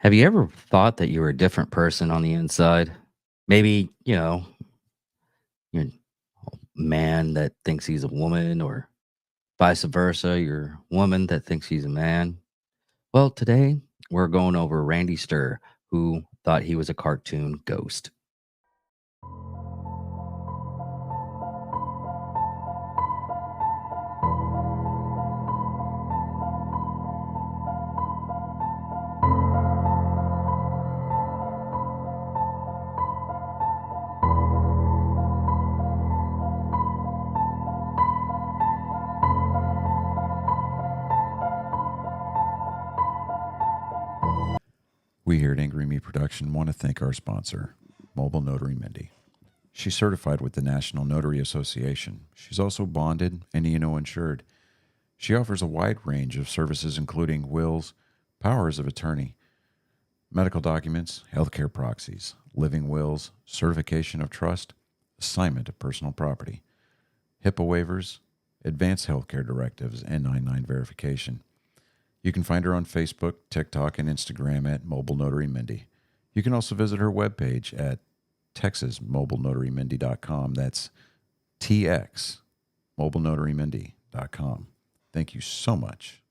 Have you ever thought that you were a different person on the inside? Maybe, you're a man that thinks he's a woman, or vice versa, you're a woman that thinks he's a man. Well, today we're going over Randy Stir, who thought he was a cartoon ghost. We here at Angry Me Production want to thank our sponsor, Mobile Notary Mindy. She's certified with the National Notary Association. She's also bonded and E&O insured. She offers a wide range of services including wills, powers of attorney, medical documents, healthcare proxies, living wills, certification of trust, assignment of personal property, HIPAA waivers, advanced healthcare directives, and 99 verification. You can find her on Facebook, TikTok, and Instagram at Mobile Notary Mindy. You can also visit her webpage at texasmobilenotarymindy.com. That's TX, mobilenotarymindy.com. Thank you so much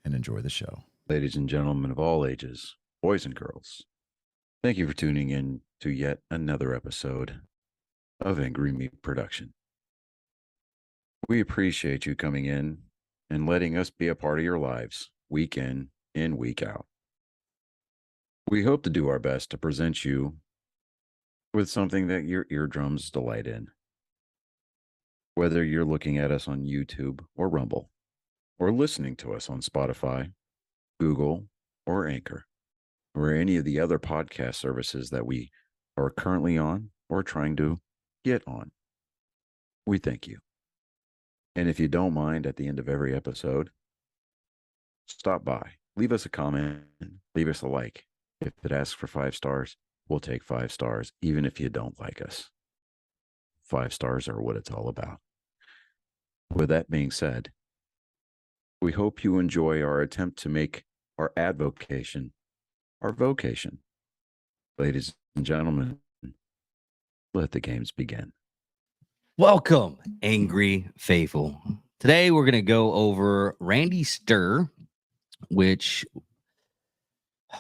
and enjoy the show. Ladies and gentlemen of all ages, boys and girls, thank you for tuning in to yet another episode of Angry Me Production. We appreciate you coming in and letting us be a part of your lives week in and week out. We hope to do our best to present you with something that your eardrums delight in. Whether you're looking at us on YouTube or Rumble, or listening to us on Spotify, Google, or Anchor, or any of the other podcast services that we are currently on or trying to get on, we thank you. And if you don't mind, at the end of every episode, stop by, leave us a comment, leave us a like. If it asks for 5 stars, we'll take 5 stars, even if you don't like us. 5 stars are what it's all about. With that being said, we hope you enjoy our attempt to make our advocation our vocation. Ladies and gentlemen, let the games begin. Welcome, Angry Faithful. Today we're going to go over Randy Stir, which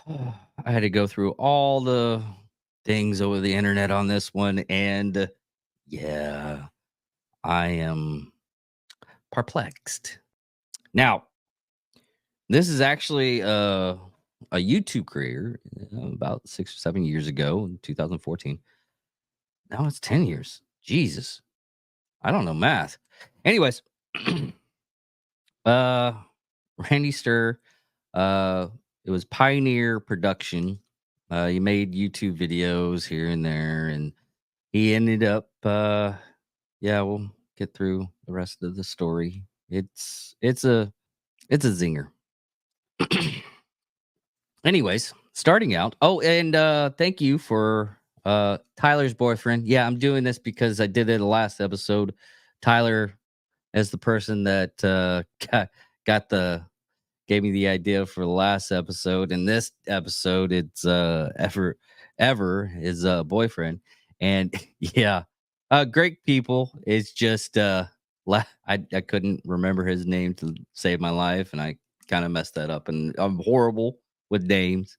I had to go through all the things over the internet on this one, and yeah, I am perplexed. Now, this is actually a YouTube career about 6 or 7 years ago, in 2014. Now it's 10 years. Jesus. I don't know math. Anyways, Randy Stir, it was Pioneer Production. He made YouTube videos here and there, and he ended up we'll get through the rest of the story. It's a zinger. Anyways, starting out. Oh, and thank you for Tyler's boyfriend. Yeah, I'm doing this because I did it the last episode. Tyler is the person that gave me the idea for the last episode. In this episode, it's ever his boyfriend. And yeah, great people. It's just I couldn't remember his name to save my life, and I kind of messed that up. And I'm horrible with names.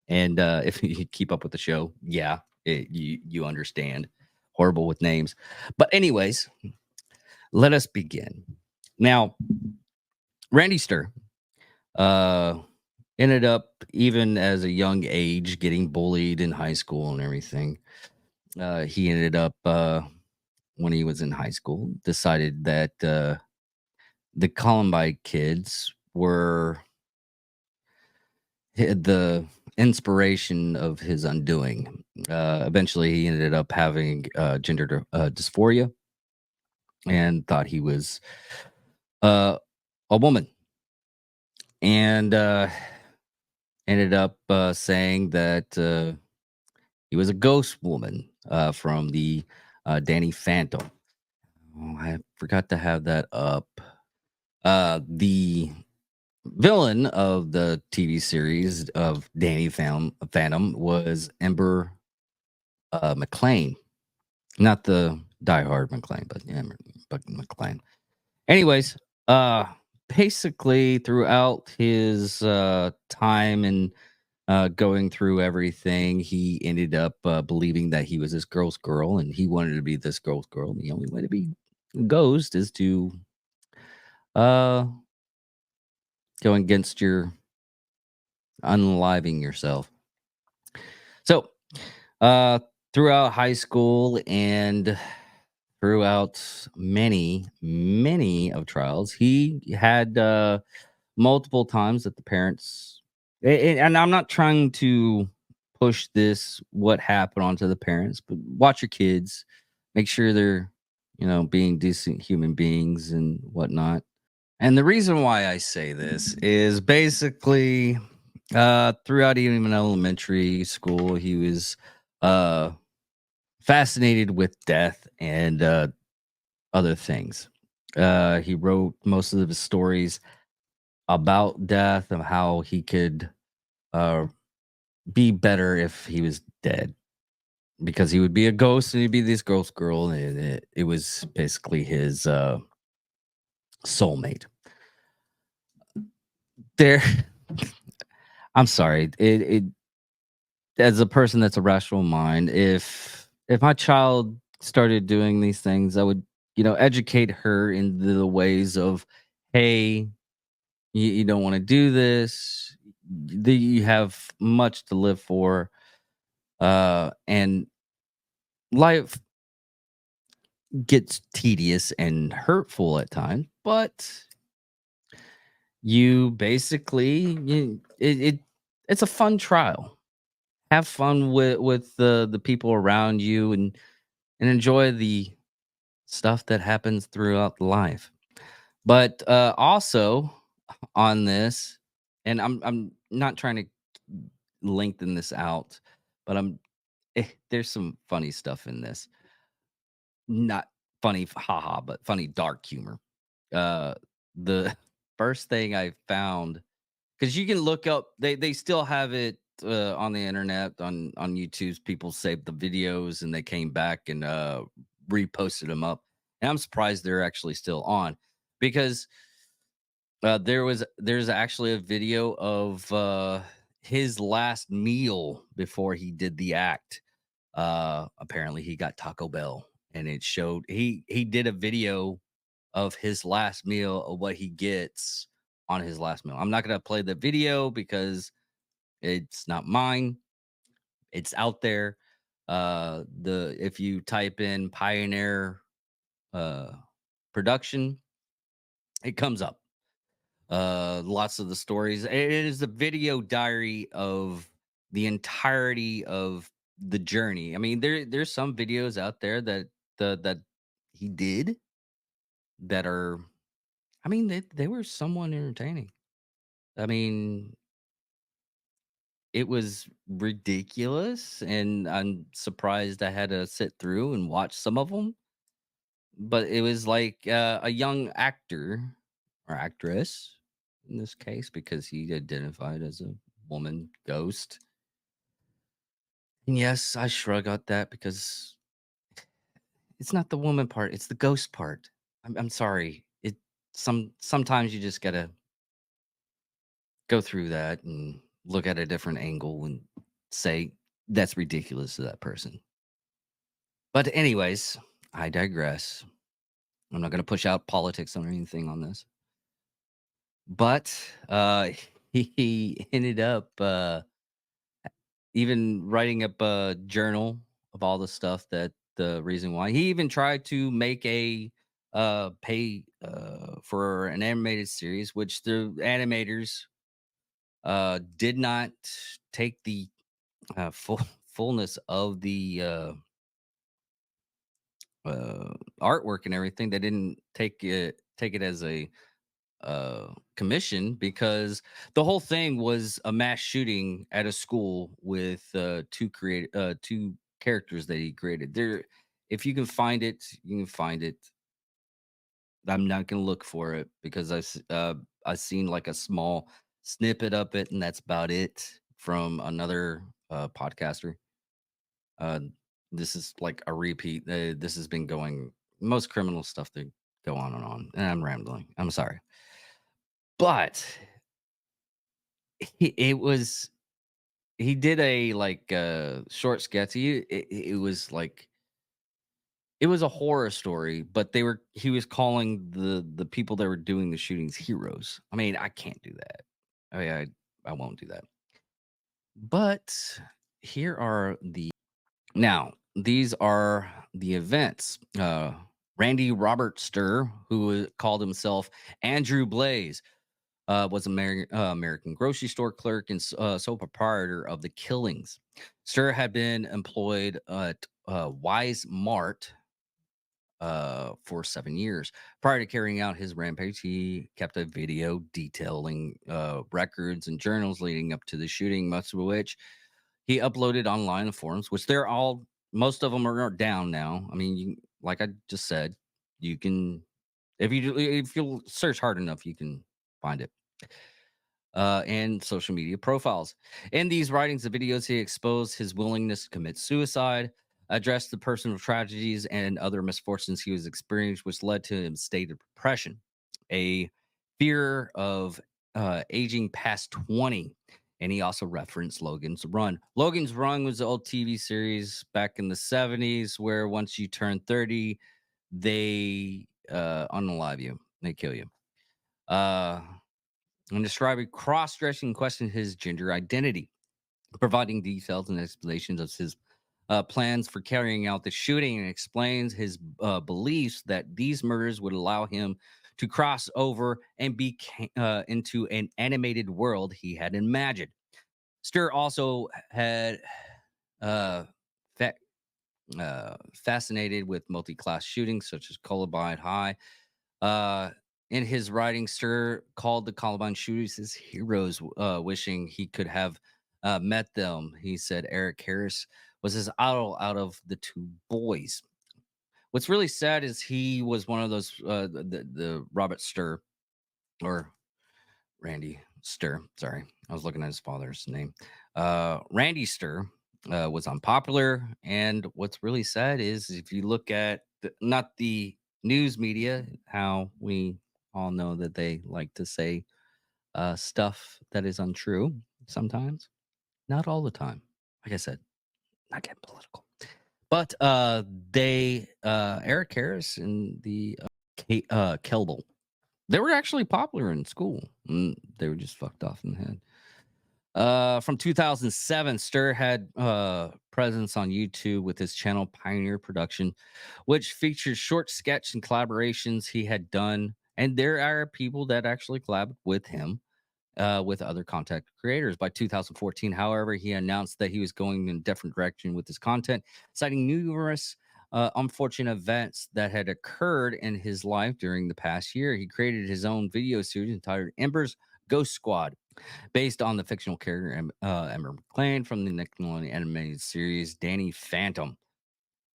And if you keep up with the show, yeah, you understand. Horrible with names. But anyways, let us begin. Now, Randy Stir ended up, even as a young age, getting bullied in high school and everything. He ended up, when he was in high school, decided that the Columbine kids were the inspiration of his undoing. Eventually, he ended up having gender dysphoria and thought he was a woman, and ended up saying that he was a ghost woman from the Danny Phantom. Oh, I forgot to have that up. The villain of the TV series of Danny Phantom was Ember McLean, not the Die Hard McLean, but McLean. Anyways, uh, basically throughout his time and going through everything, he ended up believing that he was this girl's girl, and he wanted to be this girl's girl. And the only way to be a ghost is to uh, go against your unliving yourself. So, uh, throughout high school and throughout many of trials, he had multiple times that the parents, and I'm not trying to push this what happened onto the parents, but watch your kids, make sure they're being decent human beings and whatnot. And the reason why I say this is basically throughout even elementary school, he was uh, fascinated with death and other things. He wrote most of his stories about death and how he could uh, be better if he was dead, because he would be a ghost and he'd be this girl's girl, and it was basically his soulmate. There, I'm sorry. It as a person that's a rational mind, if my child started doing these things, I would educate her in the ways of, hey, you don't want to do this. You have much to live for, and life gets tedious and hurtful at times, but you basically it's a fun trial. Have fun with the people around you, and enjoy the stuff that happens throughout life. But also on this, and I'm not trying to lengthen this out, but there's some funny stuff in this. Not funny, haha, but funny dark humor. The first thing I found, because you can look up, they still have it on the internet, on YouTube's people saved the videos and they came back and reposted them up. And I'm surprised they're actually still on, because there's actually a video of his last meal before he did the act. Apparently he got Taco Bell, and it showed he did a video of his last meal, of what he gets on his last meal. I'm not gonna play the video because it's not mine. It's out there. The If you type in Pioneer uh production, it comes up. Lots of the stories. It is a video diary of the entirety of the journey. I mean, there's some videos out there that he did that are, I mean, they were somewhat entertaining. I mean, it was ridiculous, and I'm surprised I had to sit through and watch some of them. But it was like a young actor or actress in this case, because he identified as a woman ghost. And yes, I shrug at that because it's not the woman part; it's the ghost part. I'm sorry. Sometimes you just gotta go through that and look at a different angle and say that's ridiculous to that person. But anyways, I digress. I'm not going to push out politics or anything on this. But he ended up even writing up a journal of all the stuff, that the reason why he even tried to make a pay for an animated series, which the animators did not take the fullness of the artwork and everything. They didn't take it as a commission, because the whole thing was a mass shooting at a school with two characters that he created. There, if you can find it, you can find it. I'm not gonna look for it because I seen like a small snippet of it, and that's about it from another podcaster. Uh, this is like a repeat. This has been going most criminal stuff that go on and on. And I'm rambling. I'm sorry, but it was he did a like short sketch. It was like it was a horror story, but he was calling the people that were doing the shootings heroes. I mean, I can't do that. I won't do that. But here are these are the events. Randy Robert Stir, who called himself Andrew Blaze, was American grocery store clerk and sole proprietor of the killings. Stir had been employed at Wise Mart for 7 years. Prior to carrying out his rampage, he kept a video detailing records and journals leading up to the shooting, most of which he uploaded online forums, which most of them are down now. I mean, like I just said, you can, if you search hard enough, you can find it. And social media profiles. In these writings and videos, he exposed his willingness to commit suicide, addressed the personal tragedies and other misfortunes he was experiencing, which led to him state of depression, a fear of aging past 20. And he also referenced Logan's Run. Logan's Run was an old TV series back in the 70s where once you turn 30, they unalive you, they kill you. And describing cross-dressing questioned his gender identity, providing details and explanations of his plans for carrying out the shooting, and explains his beliefs that these murders would allow him to cross over and be into an animated world he had imagined. Stir also had uh, fa- fascinated with multi-class shootings such as Columbine High. In his writing, Stir called the Columbine shooters his heroes, wishing he could have met them. He said Eric Harris was his idol out of the two boys. What's really sad is he was one of those the Robert Stir or Randy Stir. Sorry, I was looking at his father's name. Randy Stir was unpopular, and what's really sad is if you look at not the news media, how we all know that they like to say stuff that is untrue sometimes, not all the time. Like I said, not getting political, but they Eric Harris and the Kelbel, they were actually popular in school. They were just fucked off in the head. From 2007, Stir had presence on YouTube with his channel Pioneer Production, which featured short sketch and collaborations he had done. And there are people that actually collabed with him, with other content creators. By 2014, however, he announced that he was going in a different direction with his content, citing numerous unfortunate events that had occurred in his life during the past year. He created his own video series entitled Ember's Ghost Squad, based on the fictional character Ember McLean from the Nickelodeon animated series Danny Phantom.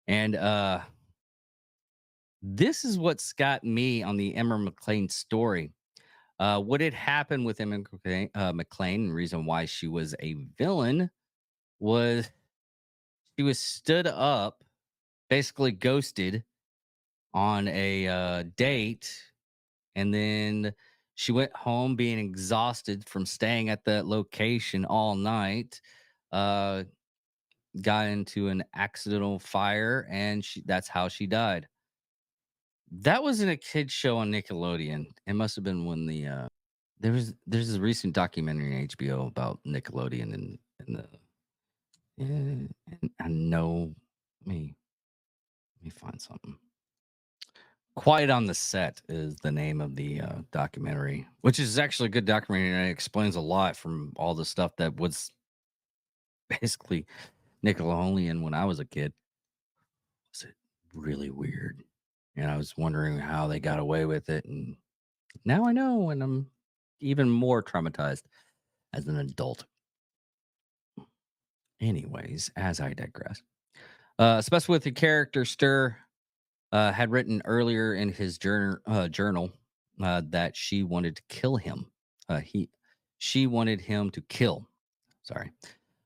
And this is what's got me on the Ember McLean story. What had happened with Emma McLean, and the reason why she was a villain was she was stood up, basically ghosted on a date, and then she went home being exhausted from staying at that location all night. Uh, got into an accidental fire, and that's how she died. That wasn't a kid show on Nickelodeon. It must have been when there's a recent documentary on HBO about Nickelodeon and the and I know let me find something. Quiet on the Set is the name of the documentary, which is actually a good documentary, and it explains a lot from all the stuff that was basically Nickelodeon when I was a kid. Was it really weird? And I was wondering how they got away with it, and now I know, and I'm even more traumatized as an adult. Anyways, as I digress, especially with the character Stir had written earlier in his journal. that she wanted to kill him. She wanted him to kill. Sorry.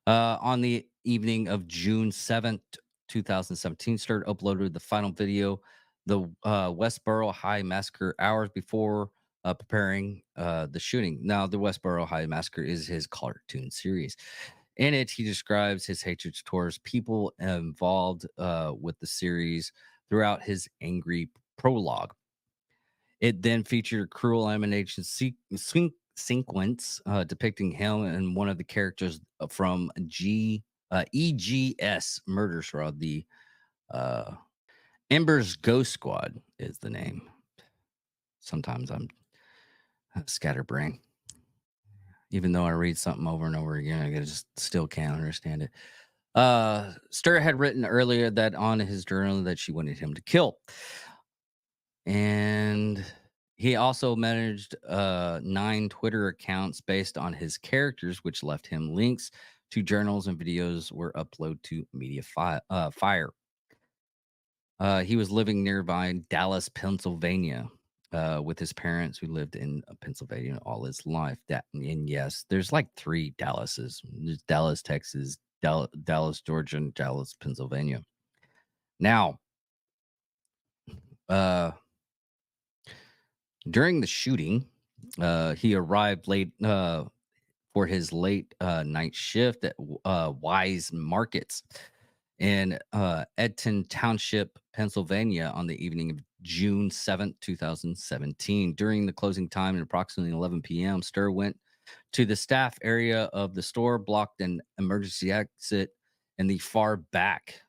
On the evening of June 7th, 2017, Sturt uploaded the final video, the Westboro High Massacre, hours before preparing the shooting. Now, the Westboro High Massacre is his cartoon series. In it, he describes his hatred towards people involved with the series throughout his angry prologue. It then featured a cruel animation sequence depicting him and one of the characters from EGS Murder Squad. The uh, Ember's Ghost Squad is the name. Sometimes I'm scatterbrain. Even though I read something over and over again, I just still can't understand it. Stir had written earlier that on his journal that she wanted him to kill. And he also managed 9 Twitter accounts based on his characters, which left him links to journals and videos were uploaded to Fire. He was living nearby in Dallas, Pennsylvania, with his parents who lived in Pennsylvania all his life. And yes, there's like 3 Dallases. There's Dallas, Texas, Dallas, Georgia, and Dallas, Pennsylvania. Now, during the shooting, he arrived late for his late night shift at Wise Markets in Edton Township, Pennsylvania, on the evening of June 7th, 2017. During the closing time at approximately 11 p.m., Stir went to the staff area of the store, blocked an emergency exit in the far back.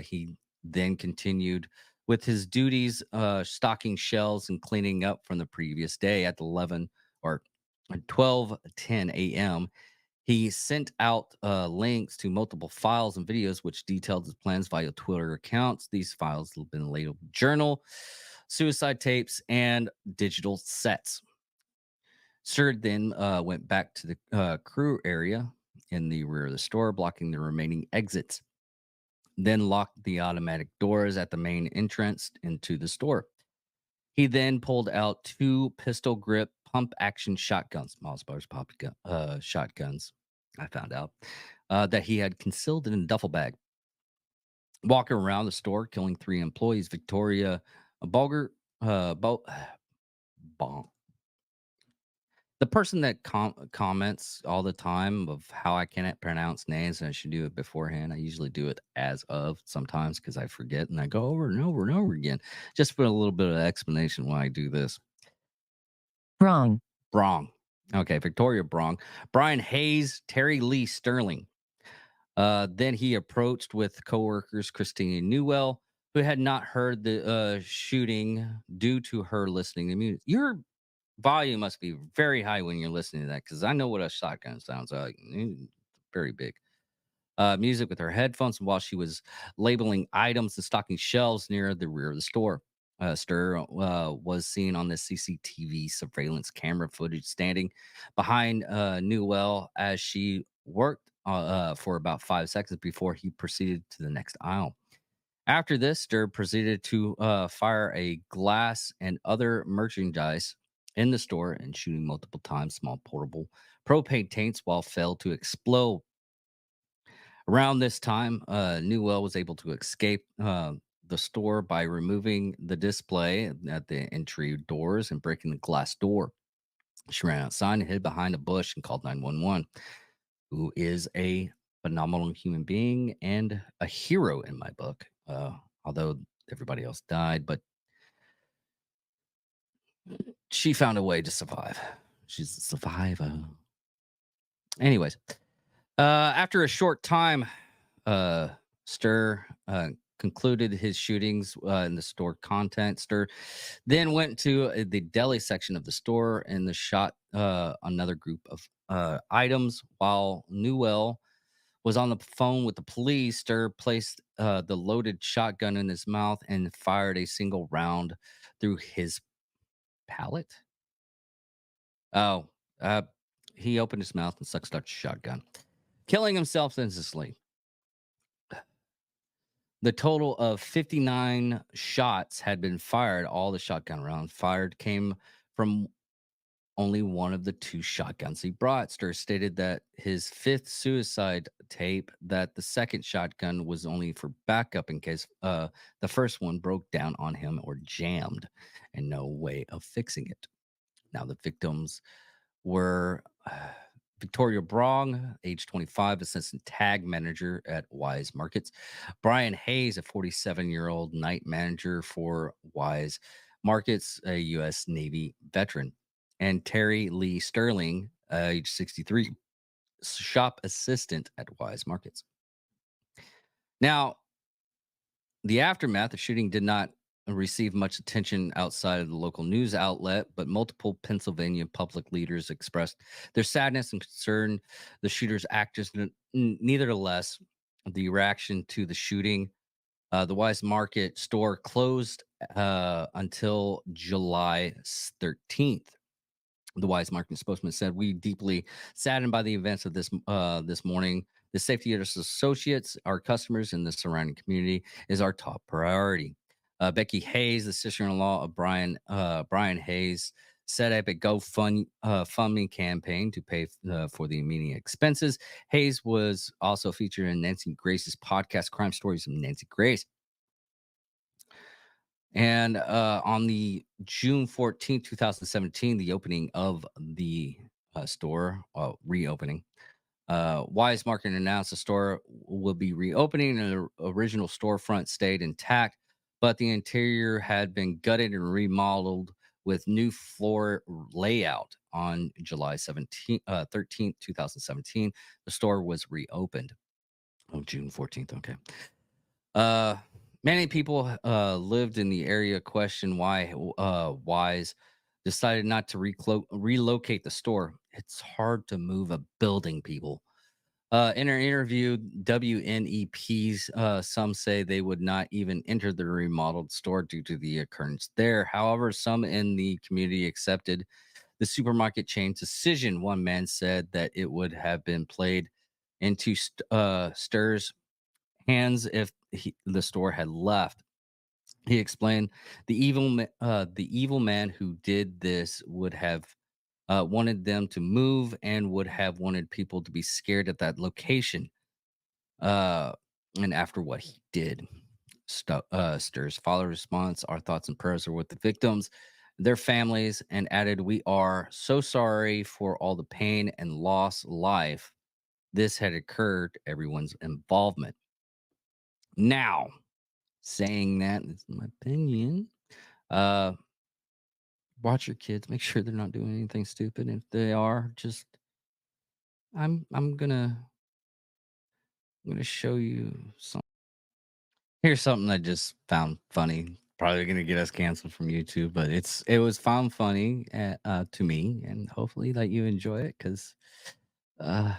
He then continued with his duties, stocking shelves and cleaning up from the previous day at 11 or 12:10 a.m. He sent out links to multiple files and videos which detailed his plans via Twitter accounts. These files have been labeled journal, suicide tapes, and digital sets. Sir then went back to the crew area in the rear of the store, blocking the remaining exits, then locked the automatic doors at the main entrance into the store. He then pulled out 2 pistol grip pump action shotguns, Miles Bar's shotguns, I found out, that he had concealed in a duffel bag. Walking around the store, killing 3 employees, Victoria Bulger, Bon, the person that comments all the time of how I cannot pronounce names and I should do it beforehand. I usually do it as of sometimes because I forget and I go over and over and over again. Just put a little bit of explanation why I do this. Wrong. Brong. Okay, Victoria Brong. Brian Hayes, Terry Lee Sterling. Then he approached with coworkers Christina Newell, who had not heard the shooting due to her listening to music. Your volume must be very high when you're listening to that because I know what a shotgun sounds like. Very big. Music with her headphones while she was labeling items and stocking shelves near the rear of the store. Stir was seen on the CCTV surveillance camera footage standing behind Newell as she worked for about 5 seconds before he proceeded to the next aisle. After this, Stir proceeded to fire a glass and other merchandise in the store and shooting multiple times small portable propane tanks while failed to explode. Around this time, Newell was able to escape the store by removing the display at the entry doors and breaking the glass door. She ran outside and hid behind a bush and called 911, who is a phenomenal human being and a hero in my book, although everybody else died. But she found a way to survive. She's a survivor. Anyways, after a short time, Stir concluded his shootings in the store content. Stir then went to the deli section of the store and shot another group of items while Newell was on the phone with the police. Stir placed the loaded shotgun in his mouth and fired a single round through his palate. Oh, he opened his mouth and sucked out the shotgun, killing himself instantly. The total of 59 shots had been fired. All the shotgun rounds fired came from only one of the two shotguns he brought. Stir stated that his fifth suicide tape that the second shotgun was only for backup in case the first one broke down on him or jammed, and no way of fixing it. Now the victims were Victoria Brong, age 25, assistant tag manager at Wise Markets. Brian Hayes, a 47-year-old night manager for Wise Markets, a U.S. Navy veteran. And Terry Lee Sterling, age 63, shop assistant at Wise Markets. Now, the aftermath, the shooting did not receive much attention outside of the local news outlet, but multiple Pennsylvania public leaders expressed their sadness and concern. The shooter's actions, nevertheless, the reaction to the shooting, the Wise Market store closed until July 13th. The Wise Market spokesman said, "We deeply saddened by the events of this morning. The safety of our associates, our customers, and the surrounding community is our top priority." Becky Hayes, the sister-in-law of Brian Hayes, set up a GoFundMe campaign to pay for the immediate expenses. Hayes was also featured in Nancy Grace's podcast, Crime Stories of Nancy Grace. And on the June 14th, 2017, the opening of the store, reopening, Wise Market announced the store will be reopening, and the original storefront stayed intact, but the interior had been gutted and remodeled with new floor layout. On July 13th, 2017, the store was reopened. Oh, June 14th. Okay. Uh, Many people lived in the area question why Wise decided not to relocate the store. It's hard to move a building, people. In our interview, WNEP's some say they would not even enter the remodeled store due to the occurrence there. However, some in the community accepted the supermarket chain's decision. One man said that it would have been played into Stir's hands if the store had left. He explained the evil man who did this would have wanted them to move and would have wanted people to be scared at that location. Uh, and after what he did, Stir's father response: "Our thoughts and prayers are with the victims, their families," and added, "We are so sorry for all the pain and loss life this had occurred. Everyone's involvement." Now, saying that, it's my opinion. Uh, watch your kids. Make sure they're not doing anything stupid. If they are, just I'm gonna show you some. Here's something I just found funny. Probably gonna get us canceled from YouTube, but it was found funny to me, and hopefully that you enjoy it because uh,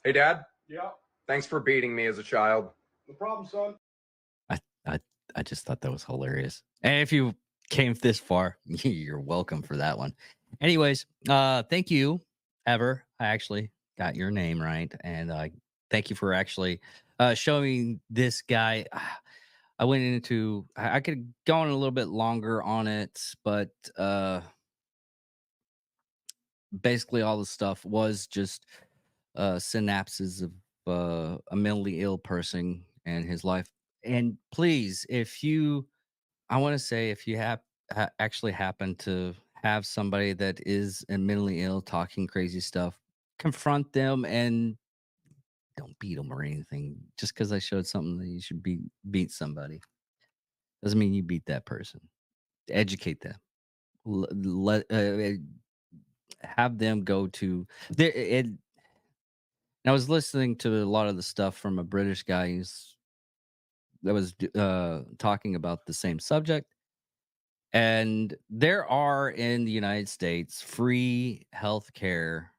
Hey, Dad. Yeah, Thanks for beating me as a child. no problem, son. I I I just thought that was hilarious. And if you came this far, you're welcome for that one. Anyways, thank you, Ever. I actually got your name right, and thank you for actually showing this guy. I went into. I could go on a little bit longer on it, but basically all the stuff was just synapses of a mentally ill person and his life. And please, if you I want to say if you have actually happen to have somebody that is mentally ill talking crazy stuff, confront them and don't beat them or anything. Just because I showed something that you should beat somebody doesn't mean you beat that person. Educate them. Let have them go to there. I was listening to a lot of the stuff from a British guy that was talking about the same subject. And there are in the United States free health care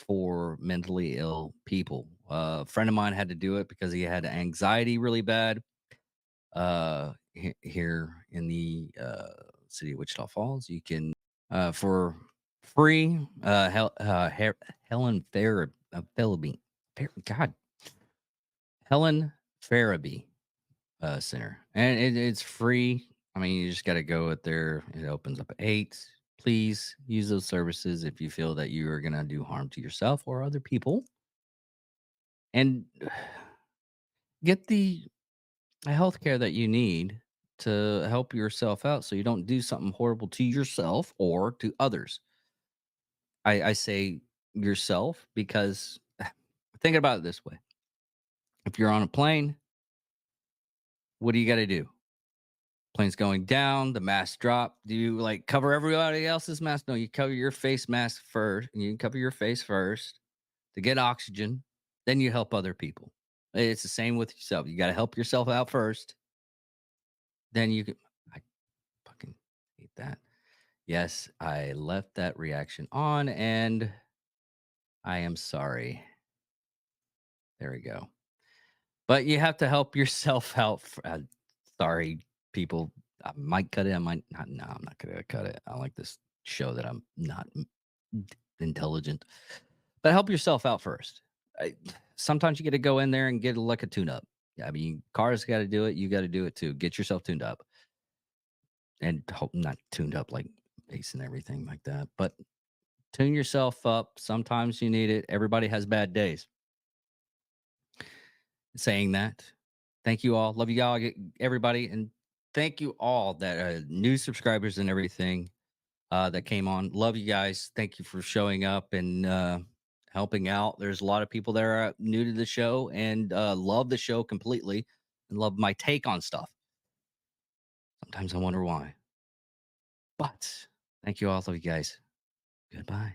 for mentally ill people. A friend of mine had to do it because he had anxiety really bad here in the city of Wichita Falls. You can, for free, Helen Farabee. God, Helen Farabee. center, and it's free. I mean, you just got to go out there. It opens up at 8. Please use those services if you feel that you are going to do harm to yourself or other people, and get the health care that you need to help yourself out so you don't do something horrible to yourself or to others. I say yourself because think about it this way. If you're on a plane, what do you got to do? Plane's going down, the mask drop. Do you like cover everybody else's mask? No, you cover your face mask first. You cover your face first to get oxygen. Then you help other people. It's the same with yourself. You got to help yourself out first. Then you can. I fucking hate that. Yes, I left that reaction on and I am sorry. There we go. But you have to help yourself out. Sorry, people. I might cut it. I might not. No, I'm not going to cut it. I like this show that I'm not intelligent. But help yourself out first. Sometimes you get to go in there and get like a tune up. I mean, cars got to do it. You got to do it too. Get yourself tuned up. And hope not tuned up like bass and everything like that. But tune yourself up. Sometimes you need it. Everybody has bad days. Saying that, thank you all. Love you all, everybody, and thank you all that new subscribers and everything that came on. Love you guys. Thank you for showing up and helping out. There's a lot of people that are new to the show and love the show completely and love my take on stuff. Sometimes I wonder why. But thank you all. Love you guys. Goodbye.